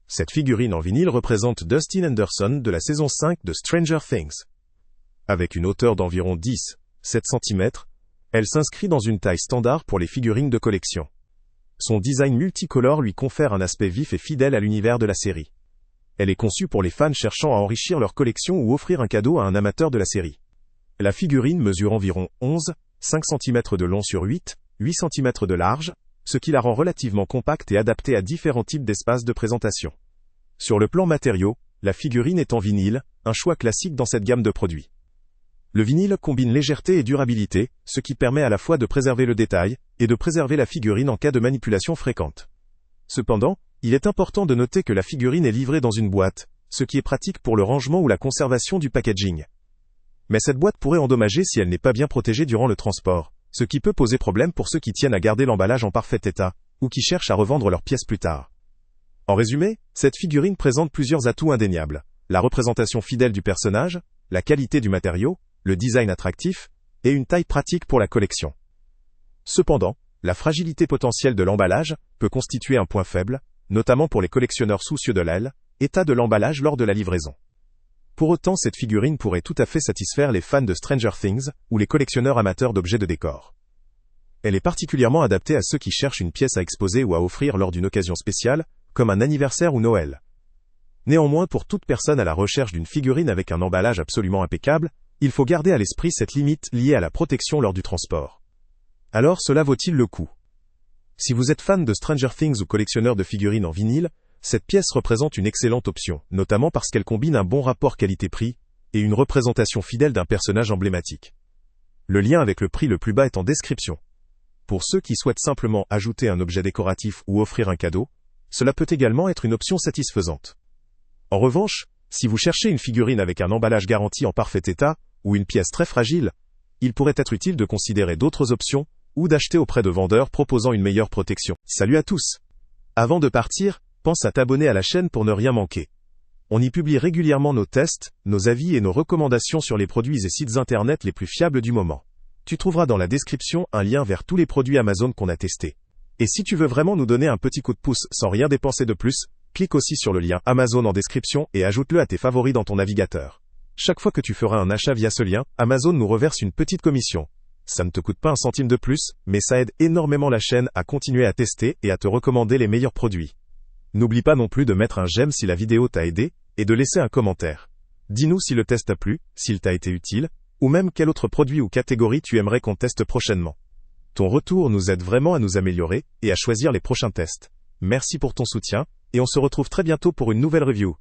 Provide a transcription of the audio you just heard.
Cette figurine en vinyle représente Dustin Henderson de la saison 5 de Stranger Things. Avec une hauteur d'environ 10,7 cm, elle s'inscrit dans une taille standard pour les figurines de collection. Son design multicolore lui confère un aspect vif et fidèle à l'univers de la série. Elle est conçue pour les fans cherchant à enrichir leur collection ou offrir un cadeau à un amateur de la série. La figurine mesure environ 11,5 cm de long sur 8 cm de large, ce qui la rend relativement compacte et adaptée à différents types d'espaces de présentation. Sur le plan matériau, la figurine est en vinyle, un choix classique dans cette gamme de produits. Le vinyle combine légèreté et durabilité, ce qui permet à la fois de préserver le détail et de préserver la figurine en cas de manipulation fréquente. Cependant, il est important de noter que la figurine est livrée dans une boîte, ce qui est pratique pour le rangement ou la conservation du packaging. Mais cette boîte pourrait endommager si elle n'est pas bien protégée durant le transport, ce qui peut poser problème pour ceux qui tiennent à garder l'emballage en parfait état, ou qui cherchent à revendre leurs pièces plus tard. En résumé, cette figurine présente plusieurs atouts indéniables: la représentation fidèle du personnage, la qualité du matériau, le design attractif, et une taille pratique pour la collection. Cependant, la fragilité potentielle de l'emballage peut constituer un point faible, notamment pour les collectionneurs soucieux de l'état de l'emballage lors de la livraison. Pour autant, cette figurine pourrait tout à fait satisfaire les fans de Stranger Things ou les collectionneurs amateurs d'objets de décor. Elle est particulièrement adaptée à ceux qui cherchent une pièce à exposer ou à offrir lors d'une occasion spéciale, comme un anniversaire ou Noël. Néanmoins, pour toute personne à la recherche d'une figurine avec un emballage absolument impeccable, il faut garder à l'esprit cette limite liée à la protection lors du transport. Alors, cela vaut-il le coup? Si vous êtes fan de Stranger Things ou collectionneur de figurines en vinyle, cette pièce représente une excellente option, notamment parce qu'elle combine un bon rapport qualité-prix et une représentation fidèle d'un personnage emblématique. Le lien avec le prix le plus bas est en description. Pour ceux qui souhaitent simplement ajouter un objet décoratif ou offrir un cadeau, cela peut également être une option satisfaisante. En revanche, si vous cherchez une figurine avec un emballage garanti en parfait état, ou une pièce très fragile, il pourrait être utile de considérer d'autres options, ou d'acheter auprès de vendeurs proposant une meilleure protection. Salut à tous! Avant de partir, pense à t'abonner à la chaîne pour ne rien manquer. On y publie régulièrement nos tests, nos avis et nos recommandations sur les produits et sites internet les plus fiables du moment. Tu trouveras dans la description un lien vers tous les produits Amazon qu'on a testés. Et si tu veux vraiment nous donner un petit coup de pouce sans rien dépenser de plus, clique aussi sur le lien Amazon en description et ajoute-le à tes favoris dans ton navigateur. Chaque fois que tu feras un achat via ce lien, Amazon nous reverse une petite commission. Ça ne te coûte pas un centime de plus, mais ça aide énormément la chaîne à continuer à tester et à te recommander les meilleurs produits. N'oublie pas non plus de mettre un j'aime si la vidéo t'a aidé, et de laisser un commentaire. Dis-nous si le test t'a plu, s'il t'a été utile, ou même quel autre produit ou catégorie tu aimerais qu'on teste prochainement. Ton retour nous aide vraiment à nous améliorer, et à choisir les prochains tests. Merci pour ton soutien, et on se retrouve très bientôt pour une nouvelle review.